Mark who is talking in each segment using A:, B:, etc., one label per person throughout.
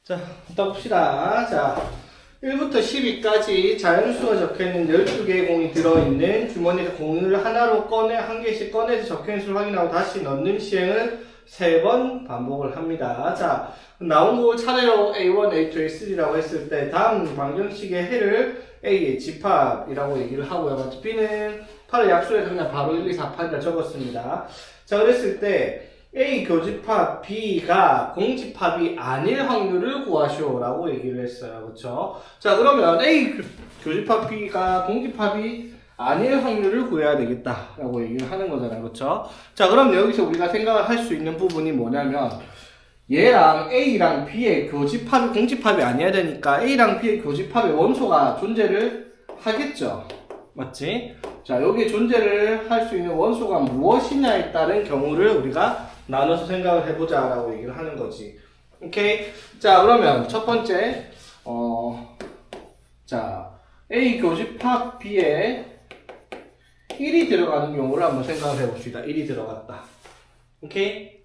A: 자, 봅시다. 자, 1부터 12까지 자연수가 적혀있는 12개의 공이 들어있는 주머니에서 공을 하나로 한 개씩 꺼내서 적혀있는 수를 확인하고 다시 넣는 시행을 3번 반복을 합니다. 자, 나온 곡을 차례로 A1, A2, A3라고 했을 때 다음 방정식의 해를 A의 집합이라고 얘기를 하고요. B는 8을 약수해서 그냥 바로 1, 2, 4, 8이라 적었습니다. 자, 그랬을 때 A 교집합 B가 공집합이 아닐 확률을 구하시오라고 얘기를 했어요. 그쵸? 자, 그러면 A 교집합 B가 공집합이 아닐 확률을 구해야 되겠다라고 얘기를 하는 거잖아요. 그쵸? 자, 그럼 여기서 우리가 생각을 할 수 있는 부분이 뭐냐면 얘랑 A랑 B의 교집합이 공집합이 아니어야 되니까 A랑 B의 교집합의 원소가 존재를 하겠죠. 맞지? 자, 여기에 존재를 할 수 있는 원소가 무엇이냐에 따른 경우를 우리가 나눠서 생각을 해보자 라고 얘기를 하는 거지. 오케이? 자, 그러면 첫 번째 자, A 교집합 B에 1이 들어가는 경우를 한번 생각을 해봅시다. 1이 들어갔다. 오케이?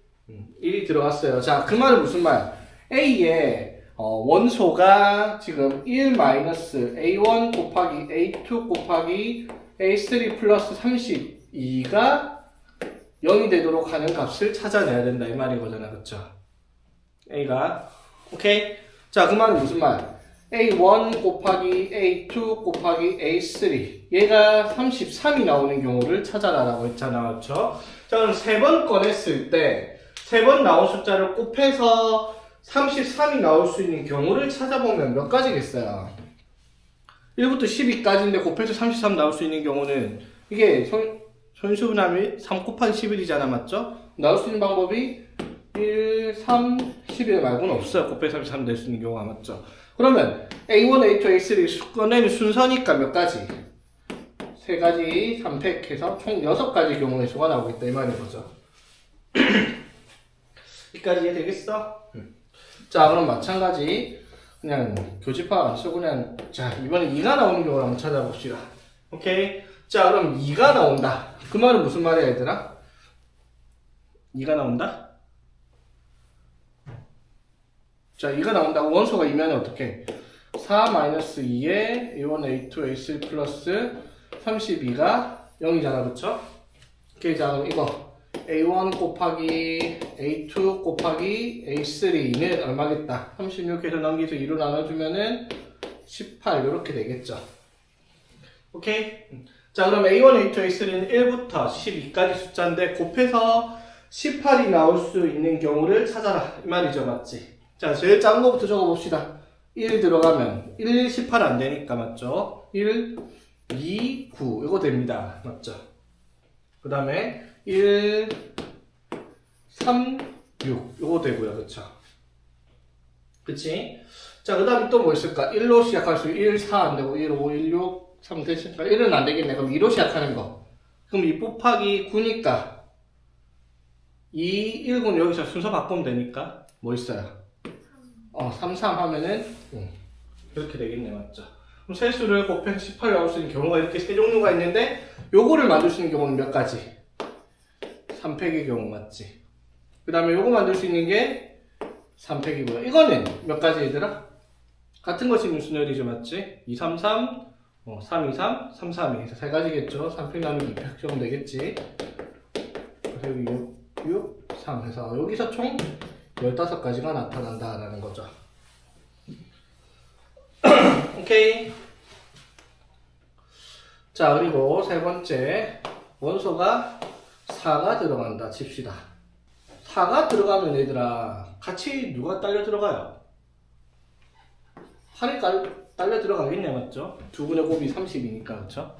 A: 1이 들어갔어요. 자, 그 말은 무슨 말? A의 원소가 지금 1-A1 곱하기 A2 곱하기 A3 플러스 32가 0이 되도록 하는 값을 찾아내야 된다 이 말인 거잖아. 그쵸? A가 오케이? 자, 그 말은 무슨 말? A1 곱하기 A2 곱하기 A3 얘가 33이 나오는 경우를 찾아라라고 했잖아. 그쵸? 자, 그럼 3번 꺼냈을 때 3번 나온 숫자를 곱해서 33이 나올 수 있는 경우를 찾아보면 몇 가지겠어요? 1부터 12까지인데 곱해서 33 나올 수 있는 경우는 이게 선수분함이 3 곱하기 11이잖아. 맞죠? 나올 수 있는 방법이 1, 3, 11 말고는 없어요. 곱해서 33 낼 수 있는 경우가. 맞죠? 그러면 A1, A2, A3 꺼내는 순서니까 몇 가지? 3가지 3팩해서 총 6가지 경우의 수가 나오겠다 이 말인 거죠. 여기까지 이해되겠어? 자, 그럼 마찬가지 그냥 교집합 안 쓰고 그냥 자, 이번에 2가 나오는 경우를 한번 찾아봅시다. 오케이? 자, 그럼 2가 나온다. 그 말은 무슨 말이야, 얘들아? 2가 나온다? 자, 2가 나온다고 원소가 2면 어떻게? 4-2에 A1, A2, A3 플러스 32가 0이잖아, 그쵸? 오케이, 자, 그럼 이거 A1 곱하기 A2 곱하기 A3는 얼마겠다? 36에서 넘기서 2로 나눠주면은 18 이렇게 되겠죠. 오케이? 자, 그럼 A1, A2, A3는 1부터 12까지 숫자인데 곱해서 18이 나올 수 있는 경우를 찾아라 이 말이죠. 맞지? 자, 제일 작은 거부터 적어봅시다. 1 들어가면 1, 18 안 되니까 맞죠? 1, 2, 9 이거 됩니다. 맞죠? 그 다음에 1, 3, 6 이거 되고요. 그쵸? 그치? 자, 그 다음에 또 뭐 있을까? 1로 시작할 수 1, 4 안 되고 1, 5, 1, 6, 3 됐으니까 1은 안 되겠네. 그럼 2로 시작하는 거. 그럼 2 곱하기 9니까 2, 1군 여기서 순서 바꾸면 되니까 뭐 있어요? 3, 3 하면은 이렇게 되겠네. 맞죠? 그럼 세수를 곱해서 18 나올 수 있는 경우가 이렇게 세 종류가 있는데 요거를 만들 수 있는 경우는 몇 가지? 3팩의 경우 맞지? 그 다음에 요거 만들 수 있는 게 3팩이고요. 이거는 몇 가지 얘들아? 같은 것이 무순열이죠. 맞지? 2, 3, 3, 3, 2, 3, 3, 3, 2 해서 3가지겠죠? 3팩 나누기 2팩 정도 되겠지? 그래서 여기 6, 3 해서 여기서 총 15가지가 나타난다라는 거죠. 오케이. 자, 그리고 세 번째 원소가 4가 들어간다 칩시다. 4가 들어가면 얘들아 같이 누가 딸려 들어가요? 8이 딸려 들어가겠네. 맞죠? 두 분의 곱이 30이니까 그쵸?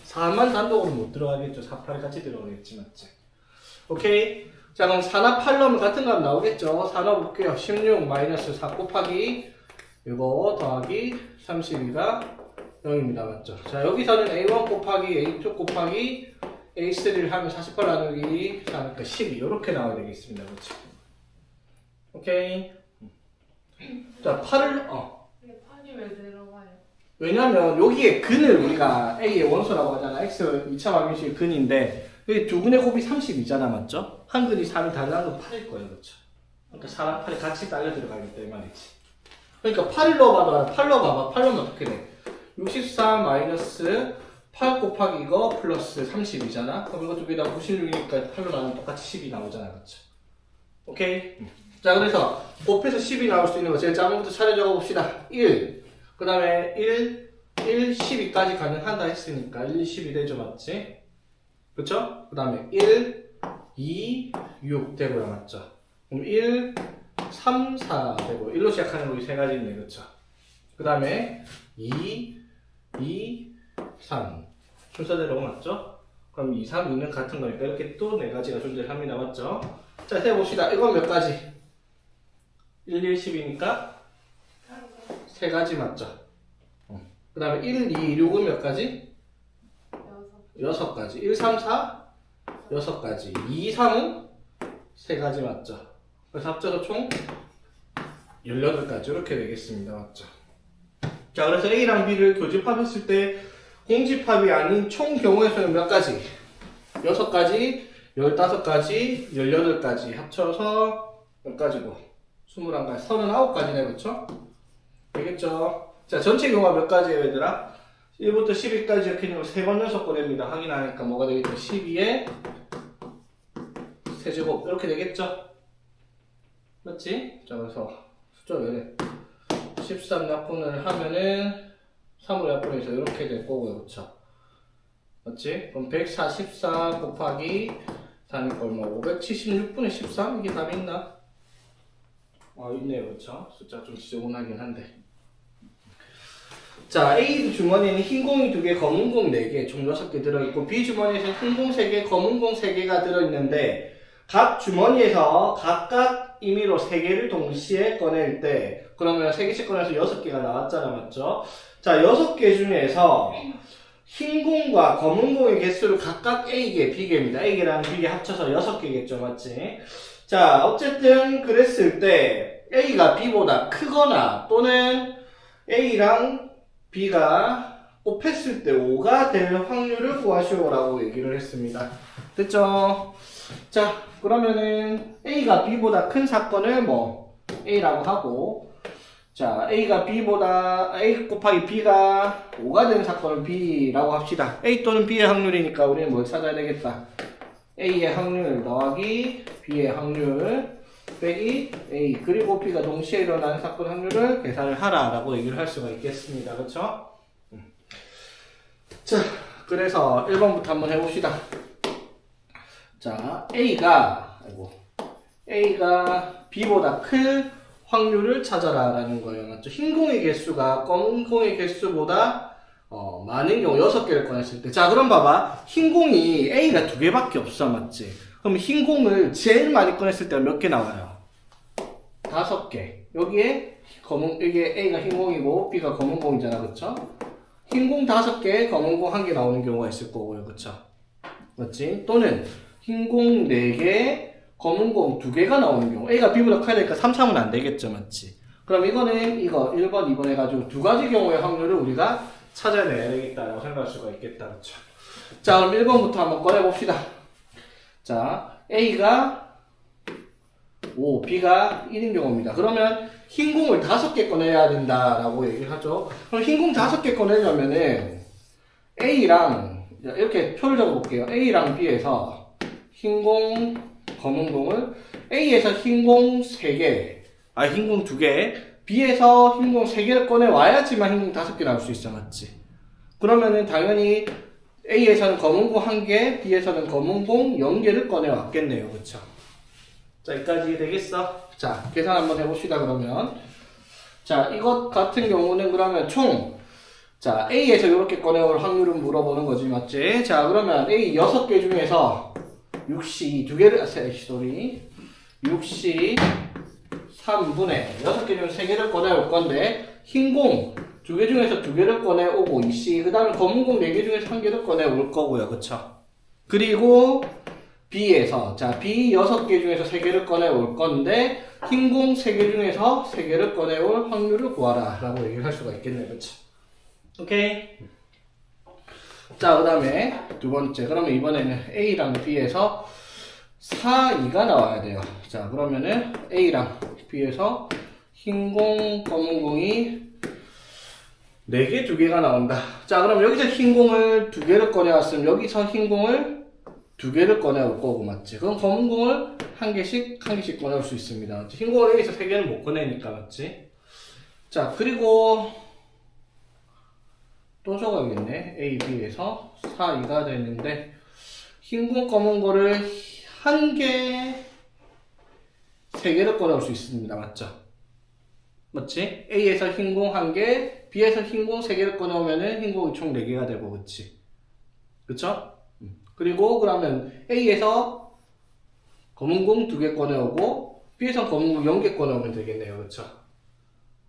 A: 4만 단독으로 못 들어가겠죠. 4, 8이 같이 들어가겠지. 맞지? 오케이. 자, 그럼 4나 8 넣으면 같은 값 나오겠죠? 4 넣어볼게요. 16 마이너스 4 곱하기 이거 더하기 32가 0입니다. 맞죠? 자, 여기서는 A1 곱하기 A2 곱하기 A3를 하면 48 나누기 4니까 12 이렇게 나와야 되겠습니다. 그렇죠? 오케이. 자, 8을
B: 이게 8이 왜 들어가요?
A: 왜냐면 여기에 근을 우리가 A의 원소라고 하잖아. X 2차 방정식의 근인데 여기 두 근의 곱이 32잖아. 맞죠? 한 근이 3이 달라는 건 8일 거예요. 그렇죠? 그러니까 사람 팔이 같이 딸려 들어가겠다 이 말이지. 그러니까 8로 봐봐. 8로 봐봐. 8로는 어떻게 돼? 64 마이너스 8 곱하기 이거 플러스 30이잖아. 그럼 이거 두 개 다 96이니까 8로 나누면 똑같이 10이 나오잖아. 그쵸? 오케이? 자, 그래서 곱해서 10이 나올 수 있는 거 제일 작은부터 차례 적어봅시다. 1. 그 다음에 1, 12까지 가능한다 했으니까 1, 10이 되죠. 맞지? 그쵸? 그 다음에 1, 2, 6 되고요. 맞죠? 그럼 1, 3, 4 되고 1로 시작하는 거 이 세 가지 있네. 그쵸? 그 다음에 2, 3 순서대로 맞죠? 그럼 2, 3, 2는 같은 거니까 이렇게 또 네 가지가 존재합니다. 맞죠? 자, 해봅시다. 이건 몇 가지? 1, 1, 10이니까 세 가지 맞죠? 그 다음에 1, 2, 6은 몇 가지? 6가지. 1, 3, 4 6가지. 2, 3은 세 가지 맞죠? 그래서 합쳐서 총 18가지 이렇게 되겠습니다. 맞죠? 자, 그래서 A랑 B를 교집합했을 때 공집합이 아닌 총 경우의 수는 몇 가지? 6가지, 15가지, 18가지 합쳐서 몇 가지고? 21가지, 39가지네. 그쵸? 되겠죠? 자, 전체 경우가 몇 가지예요, 얘들아? 1부터 12까지 이렇게 있는 거 3번 연속 꺼냅니다. 확인하니까 뭐가 되겠죠? 12의 세제곱 이렇게 되겠죠? 맞지? 자, 그래서 숫자 왜 13 약분을 하면은 3으로 약분해서 이렇게 될 거고요. 그쵸? 맞지? 그럼 144 곱하기 4니까 얼마? 576분의 13? 이게 답이 있나? 아, 있네요. 그쵸? 숫자 좀 지저분하긴 한데. 자, A 주머니에는 흰 공이 2개, 검은 공 4개, 총 6개 들어있고, B 주머니에는 흰 공 3개, 검은 공 3개가 들어있는데, 각 주머니에서 각각 임의로 3개를 동시에 꺼낼 때, 그러면 3개씩 꺼내서 6개가 나왔잖아. 맞죠? 자, 6개 중에서 흰 공과 검은 공의 개수를 각각 A개, B개입니다. A개랑 B개 합쳐서 6개겠죠. 맞지? 자, 어쨌든 그랬을 때 A가 B보다 크거나 또는 A랑 B가 곱했을 때 5가 될 확률을 구하시오라고 얘기를 했습니다. 됐죠? 자, 그러면은 A가 B보다 큰 사건을 뭐 A라고 하고, 자, A가 B보다 A 곱하기 B가 5가 되는 사건을 B라고 합시다. A 또는 B의 확률이니까 우리는 뭘 찾아야 되겠다. A의 확률 더하기 B의 확률 빼기 A, 그리고 B가 동시에 일어나는 사건 확률을 계산을 하라 라고 얘기를 할 수가 있겠습니다. 그쵸? 자, 그래서 1번부터 한번 해봅시다. 자, A가 B보다 클 확률을 찾아라 라는 거예요. 맞죠? 흰 공의 개수가 검은 공의 개수보다 많은 경우 6개를 꺼냈을 때. 자, 그럼 봐봐. 흰 공이 A가 2개밖에 없어. 맞지? 그럼 흰 공을 제일 많이 꺼냈을 때가 몇 개 나와요? 5개. 여기에 이게 A가 흰 공이고 B가 검은 공이잖아. 그쵸? 흰 공 5개, 검은 공 1개 나오는 경우가 있을 거고요. 그쵸? 맞지? 또는 흰 공 4개, 검은 공 2개가 나오는 경우. A가 B보다 커야 되니까 3, 3은 안 되겠죠. 맞지? 그럼 이거는 이거 1번, 2번 해가지고 2가지 경우의 확률을 우리가 찾아내야 되겠다라고 생각할 수가 있겠다. 그쵸? 자, 그럼 1번부터 한번 꺼내봅시다. 자, A가 5, B가 1인 경우입니다. 그러면 흰 공을 5개 꺼내야 된다라고 얘기를 하죠. 그럼 흰 공 5개 꺼내려면은 A랑 이렇게 표를 적어볼게요. A랑 B에서 흰 공, 검은 공을 A에서 흰 공 3개, 흰 공 2개, B에서 흰 공 3개를 꺼내와야지만 흰 공 5개 나올 수 있어. 맞지? 그러면은 당연히 A에서는 검은 공 1개, B에서는 검은 공 0개를 꺼내왔겠네요. 그쵸? 자, 여기까지 되겠어? 자, 계산 한번 해봅시다. 그러면 자, 이것 같은 경우는 그러면 총 자, A에서 이렇게 꺼내올 확률을 물어보는 거지. 맞지? 자, 그러면 A 6개 중에서 6C 2개를 6C 3분의 6개 중에 3개를 꺼내올 건데 흰 공 2개 중에서 2개를 꺼내오고 2C, 그 다음에 검은 공 4개 중에서 1개를 꺼내올 거고요. 그쵸? 그리고 B에서 자, B 6개 중에서 3개를 꺼내올 건데 흰 공 3개 중에서 3개를 꺼내올 확률을 구하라 라고 얘기를 할 수가 있겠네요. 그쵸? 오케이? 자, 그 다음에 두 번째. 그러면 이번에는 A랑 B에서 4, 2가 나와야 돼요. 자, 그러면은 A랑 B에서 흰 공, 검은 공이 4개, 2개가 나온다. 자, 그럼 여기서 흰 공을 2개를 꺼내왔으면 여기서 흰 공을 2개를 꺼내올 거고, 맞지? 그럼 검은 공을 한 개씩 꺼내올 수 있습니다. 맞지? 흰 공을 여기서 3개는 못 꺼내니까, 맞지? 자, 그리고 또 적어야겠네. A, B에서 4, 2가 되는데 흰 공, 검은 거를 한 개, 3개를 꺼내올 수 있습니다. 맞죠? 맞지? A에서 흰 공 1개, B에서 흰 공 3개를 꺼내오면은 흰 공이 총 4개가 되고, 그치? 그쵸? 그리고 그러면 A에서 검은 공 2개 꺼내오고, B에서 검은 공 0개 꺼내오면 되겠네요. 그쵸?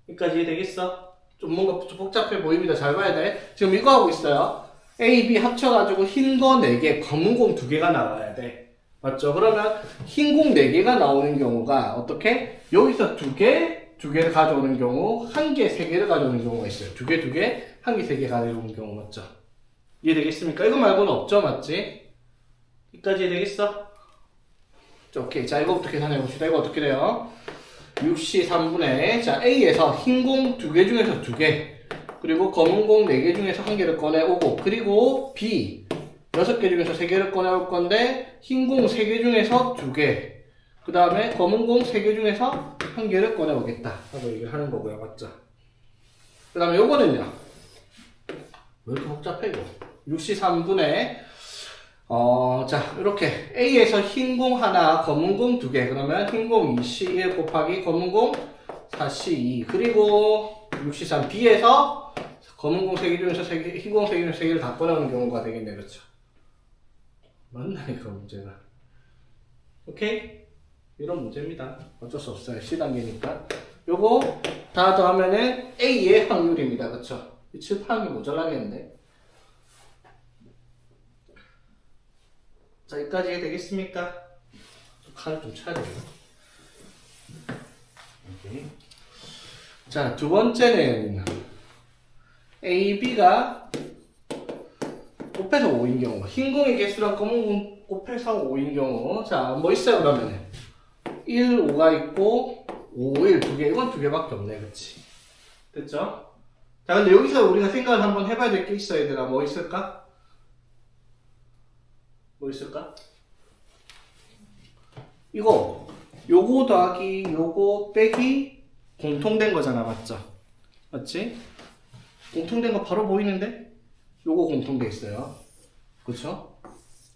A: 여기까지 되겠어? 좀 뭔가 좀 복잡해 보입니다. 잘 봐야 돼. 지금 이거 하고 있어요. A, B 합쳐가지고 흰 거 4개, 검은 공 2개가 나와야 돼. 맞죠? 그러면 흰 공 4개가 나오는 경우가 어떻게? 여기서 2개를 가져오는 경우, 1개, 3개를 가져오는 경우가 있어요. 2개, 1개, 3개 가져오는 경우 맞죠? 이해되겠습니까? 이거 말고는 없죠? 맞지? 여기까지 이해되겠어? 자, 오케이. 자, 이거부터 계산해봅시다. 이거 어떻게 돼요? 6시 3분의 자 A에서 흰 공 2개 중에서 2개 그리고 검은 공 4개 중에서 1개를 꺼내오고 그리고 B 6개 중에서 3개를 꺼내올 건데 흰 공 3개 중에서 2개 그 다음에 검은 공 3개 중에서 1개를 꺼내오겠다 하고 얘기를 하는 거고요. 맞죠? 그 다음에 요거는요 왜 이렇게 복잡해 이거 6시 3분의 자, 이렇게 A에서 흰 공 하나, 검은 공 2개. 그러면 흰 공 2C 1 곱하기 검은 공 4C 2. 그리고 6C 3 B에서 검은 공 3개 중에서 3개, 흰 공 3개 중에서 3개를 다 꺼내오는 경우가 되겠네. 그렇죠? 맞나니까 문제가. 오케이? 이런 문제입니다. 어쩔 수 없어요. C단계니까. 요거 다 더하면은 A의 확률입니다. 그렇죠? 칠판이 모자라겠는데. 자, 여기까지 되겠습니까? 칼을 좀 쳐야 되겠다. 오케이. 자, 두 번째는 A, B가 곱해서 5인 경우. 흰 공의 개수랑 검은 공 곱해서 5인 경우. 자, 뭐 있어요, 그러면은? 1, 5가 있고, 5, 1, 2개. 이건 2개밖에 없네, 그치? 됐죠? 자, 근데 여기서 우리가 생각을 한번 해봐야 될 게 있어, 얘들아. 뭐 있을까? 뭐 있을까? 이거 요거 더하기 요거 빼기 공통된 거잖아. 맞죠? 맞지? 공통된 거 바로 보이는데? 요거 공통돼 있어요. 그쵸?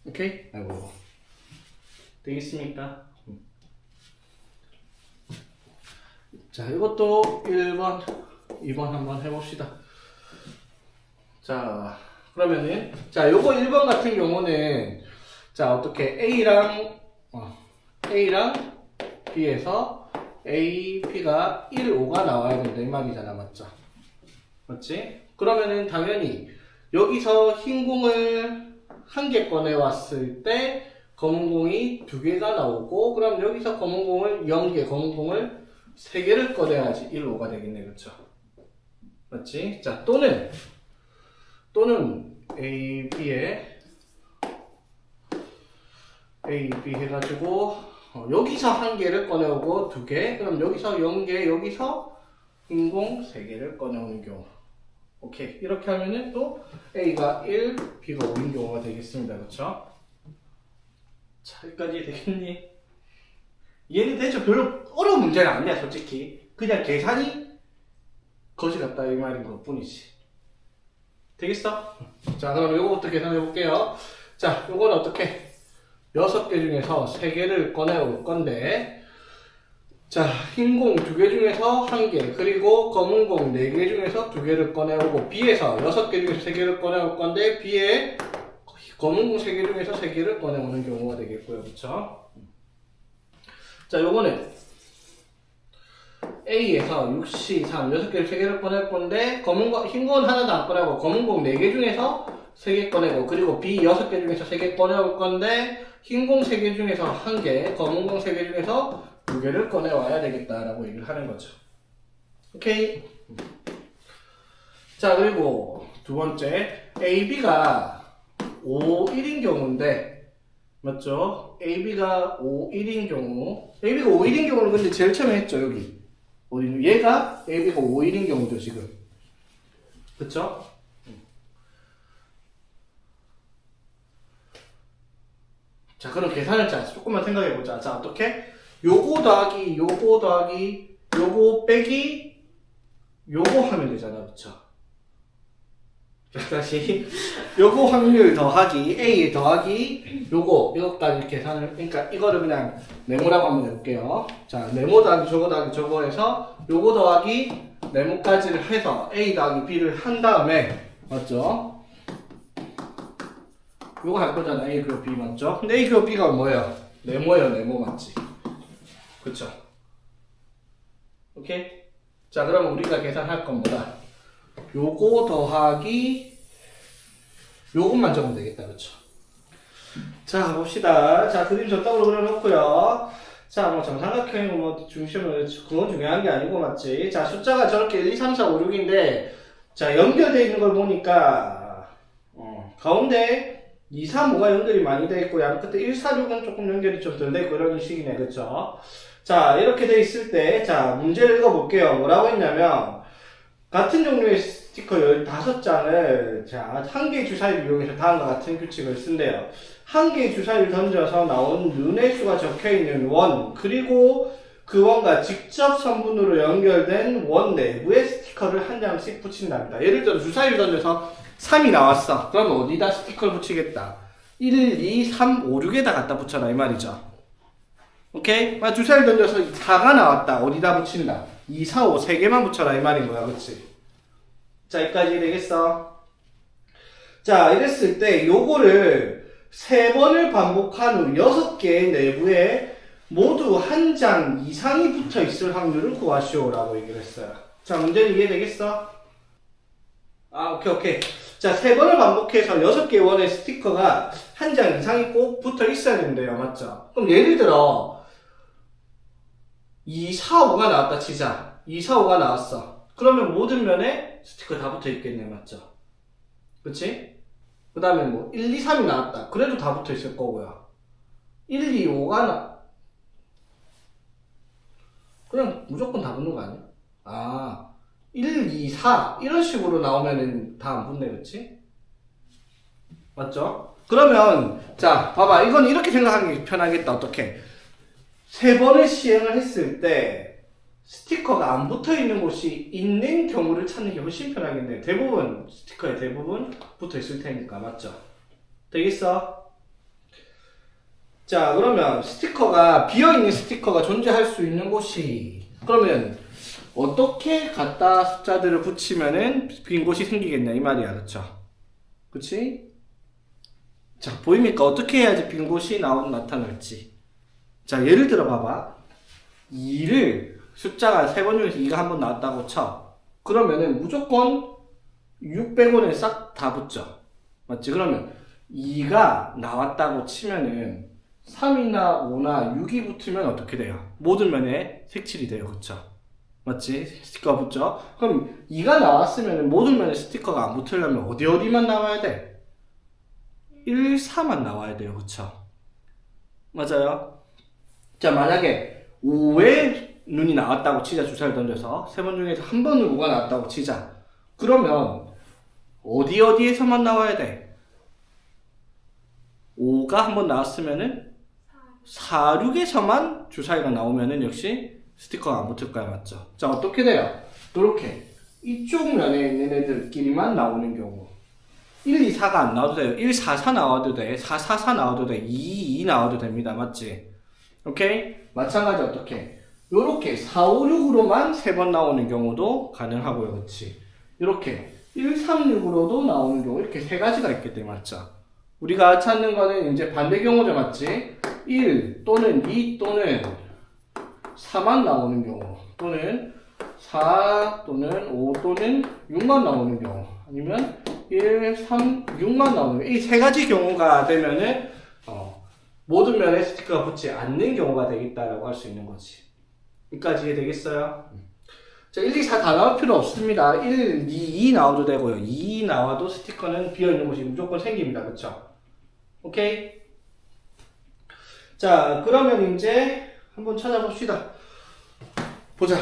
A: 오케이? 아이고 되겠습니까? 자, 이것도 1번 2번 한번 해봅시다. 자, 그러면은 자, 요거 1번 같은 경우는 자, 어떻게 A랑 B에서 A, B가 1, 5가 나와야 된다 이 말이잖아. 맞죠? 맞지? 그러면은 당연히 여기서 흰 공을 1개 꺼내왔을 때 검은 공이 2개가 나오고 그럼 여기서 검은 공을 0개, 검은 공을 3개를 꺼내야지 1, 5가 되겠네. 그쵸? 맞지? 자, 또는 A, B 해가지고 여기서 1개를 꺼내오고 2개 그럼 여기서 0개 여기서 흰공 3개를 꺼내오는 경우 오케이 이렇게 하면은 또 A가 1, B가 5인 경우가 되겠습니다. 그쵸? 자 여기까지 되겠니? 얘는 대체 별로 어려운 문제는 아니야 솔직히 그냥 계산이 거지 같다 이 말인 것 뿐이지. 되겠어? 자 그럼 요거부터 계산해 볼게요. 자 요거는 어떻게 6개 중에서 3개를 꺼내올 건데 자, 흰 공 2개 중에서 1개 그리고 검은 공 4개 중에서 2개를 꺼내오고 B에서 6개 중에서 3개를 꺼내올 건데 B에 검은 공 3개 중에서 3개를 꺼내오는 경우가 되겠고요. 그쵸? 자, 요거는 A에서 6C, 3, 6개를 3개를 꺼낼 건데 흰 건 하나도 안 꺼내고 검은 공 4개 중에서 3개 꺼내고 그리고 B 6개 중에서 3개 꺼내올 건데 흰 공 3개 중에서 1개, 검은 공 3개 중에서 2개를 꺼내와야 되겠다라고 얘기를 하는 거죠. 오케이? 자, 그리고 두 번째 A, B가 5, 1인 경우인데 맞죠? AB가 5, 1인 경우 AB가 5, 1인 경우는 근데 제일 처음에 했죠 여기 얘가 AB가 5, 1인 경우죠 지금 그쵸? 자 그럼 계산을 자 조금만 생각해보자. 자 어떻게? 요거 더하기 요거 빼기 요거 하면 되잖아 그쵸? 다시 요거 확률 더하기 A 더하기 요거까지 계산을 그러니까 이거를 그냥 네모라고 한번 해볼게요. 자 네모 더하기 저거 해서 요거 더하기 네모까지를 해서 A 더하기 B를 한 다음에 맞죠? 요거 할 거잖아 A 그리고 B 맞죠? 근데 A 그리고 B가 뭐예요? 네모예요 네모 맞지? 그쵸? 오케이? 자 그러면 우리가 계산할 건 뭐다? 요거 더하기 요것만 적으면 되겠다 그쵸? 자 봅시다. 자 그림 저쪽으로 그려놓고요. 자 뭐 정삼각형 뭐 중심을 그건 중요한 게 아니고 맞지? 자 숫자가 저렇게 1, 2, 3, 4, 5, 6인데 자 연결되어 있는 걸 보니까 가운데 2, 3, 5가 연결이 많이 되어 있고 양 끝에 1, 4, 6은 조금 연결이 좀 덜 되어 있고 이런 식이네 그쵸? 자 이렇게 되어 있을 때 자 문제를 읽어볼게요. 뭐라고 했냐면 같은 종류의 스티커 15장을 자, 한 개의 주사위를 이용해서 다음과 같은 규칙을 쓴대요. 한 개의 주사위를 던져서 나온 룬의 수가 적혀있는 원 그리고 그 원과 직접 선분으로 연결된 원 내부에 스티커를 한 장씩 붙인답니다. 예를 들어 주사위를 던져서 3이 나왔어. 그럼 어디다 스티커를 붙이겠다? 1, 2, 3, 5, 6에다 갖다 붙여라 이 말이죠. 오케이? 주사위를 던져서 4가 나왔다. 어디다 붙인다? 2, 4, 5 3개만 붙여라 이 말인 거야. 그치? 자, 여기까지 되겠어? 자, 이랬을 때 요거를 3번을 반복한 후 6개의 내부에 모두 한 장 이상이 붙어 있을 확률을 구하시오 라고 얘기를 했어요. 자, 문제는 이해되겠어? 오케이. 자, 3번을 반복해서 6개의 원의 스티커가 한 장 이상이 꼭 붙어 있어야 된대요. 맞죠? 그럼 예를 들어 2, 4, 5가 나왔다 치자. 2, 4, 5가 나왔어. 그러면 모든 면에 스티커 다 붙어 있겠네. 맞죠? 그치? 그 다음에 뭐 1, 2, 3이 나왔다. 그래도 다 붙어 있을 거고요. 1, 2, 5가 그냥 무조건 다 붙는 거 아니야? 1, 2, 4 이런 식으로 나오면은 다 안 붙네. 그치? 맞죠? 그러면 자 봐봐 이건 이렇게 생각하는 게 편하겠다. 어떻게? 3번을 시행을 했을 때 스티커가 안 붙어있는 곳이 있는 경우를 찾는 게 훨씬 편하겠네. 대부분 스티커에 대부분 붙어있을 테니까. 맞죠? 되겠어? 자 그러면 스티커가 비어있는 스티커가 존재할 수 있는 곳이 그러면 어떻게 갖다 숫자들을 붙이면은 빈 곳이 생기겠냐 이 말이야. 그쵸? 그치? 자 보입니까? 어떻게 해야지 빈 곳이 나타날지. 자 예를 들어 봐봐 2를 숫자가 3번 중에서 2가 한 번 나왔다고 쳐. 그러면은 무조건 600원에 싹 다 붙죠. 맞지? 그러면 2가 나왔다고 치면은 3이나 5나 6이 붙으면 어떻게 돼요? 모든 면에 색칠이 돼요. 그쵸? 맞지? 스티커가 붙죠? 그럼 2가 나왔으면 모든 면에 스티커가 안 붙으려면 어디만 나와야 돼? 1, 4만 나와야 돼요. 그쵸? 맞아요? 자 만약에 5의 눈이 나왔다고 치자. 주사를 던져서 3번 중에서 한 번은 5가 나왔다고 치자. 그러면 어디에서만 나와야 돼? 5가 한 번 나왔으면은 4, 6에서만 주사위가 나오면은 역시 스티커가 안 붙을 거야. 맞죠? 자 어떻게 돼요? 이렇게 이쪽 면에 있는 애들끼리만 나오는 경우 1, 2, 4가 안 나와도 돼요. 1, 4, 4 나와도 돼. 4, 4, 4 나와도 돼. 2, 2 나와도 됩니다. 맞지? 오케이? 마찬가지 어떻게? 요렇게 4, 5, 6으로만 3번 나오는 경우도 가능하고요. 그치? 요렇게 1, 3, 6으로도 나오는 경우 이렇게 3가지가 있기 때문에 맞죠? 우리가 찾는 거는 이제 반대 경우죠. 맞지? 1 또는 2 또는 4만 나오는 경우 또는 4 또는 5 또는 6만 나오는 경우 아니면 1, 3, 6만 나오는 경우 이 3가지 경우가 되면은 모든 면에 스티커가 붙지 않는 경우가 되겠다라고 할 수 있는 거지. 여기까지 이해되겠어요? 자, 1, 2, 4 다 나올 필요 없습니다. 1, 2 나와도 되고요. 2 나와도 스티커는 비어있는 곳이 무조건 생깁니다. 그쵸? 오케이? 자, 그러면 이제 한번 찾아봅시다. 보자.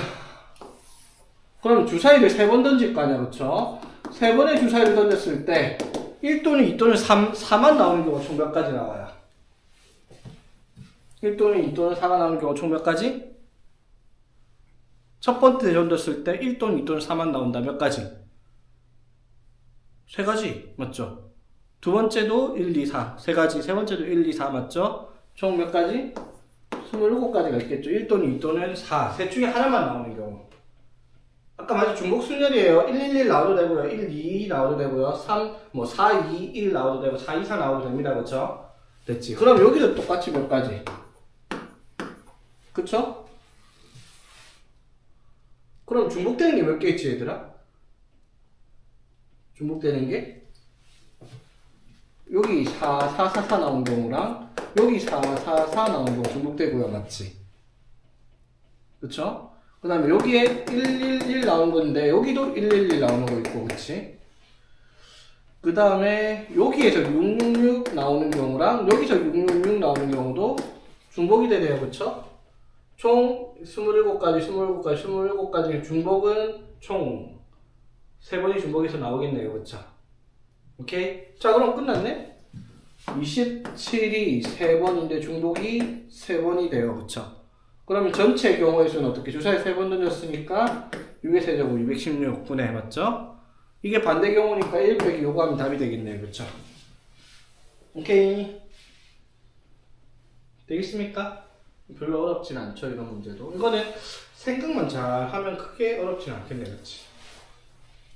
A: 그럼 주사위를 3번 던질 거 아니야, 그쵸? 3번의 주사위를 던졌을 때 1또는 2 또는 4만 나오는 경우가 총 몇 가지 나와요? 1 또는 2 또는 4가 나오는 경우가 총 몇 가지? 첫 번째 던졌을 때 1 또는 2 또는 4만 나온다. 몇 가지? 3가지. 맞죠? 두 번째도 1, 2, 4. 3가지. 세 번째도 1, 2, 4. 맞죠? 총 몇 가지? 27가지가 있겠죠. 1 또는 2 또는 4. 셋 중에 하나만 나오는 경우. 아까 맞아 중복 순열이에요. 1, 1, 1 나와도 되고요. 1, 2 나와도 되고요. 3, 4, 2, 1 나와도 되고 4, 2, 4 나와도 됩니다. 그쵸? 됐지. 그럼 여기도 똑같이 몇 가지? 그쵸? 그럼 중복되는 게 몇 개 있지, 얘들아? 중복되는 게? 여기 4, 4, 4, 4 나온 경우랑 여기 4, 4, 4 나온 경우 중복되고요. 맞지? 그쵸? 그 다음에 여기에 1, 1, 1 나온 건데 여기도 1, 1, 1 나오는 거 있고 그치? 그 다음에 여기에서 6, 6, 6 나오는 경우랑 여기서 6, 6, 6 나오는 경우도 중복이 되네요. 그쵸? 총 27가지, 27가지, 27가지 중복은 총 3번이 중복해서 나오겠네요. 그쵸? 오케이? 자, 그럼 끝났네? 27이 3번인데 중복이 3번이 돼요. 그쵸? 그러면 전체 경우의 수는 어떻게? 주사위 3번 던졌으니까 6의 세제곱 216분의 맞죠? 이게 반대 경우니까 1 빼기 요거 하면 답이 되겠네요. 그쵸? 오케이. 되겠습니까? 별로 어렵진 않죠. 이런 문제도. 이거는 생각만 잘 하면 크게 어렵진 않겠네요. 그치?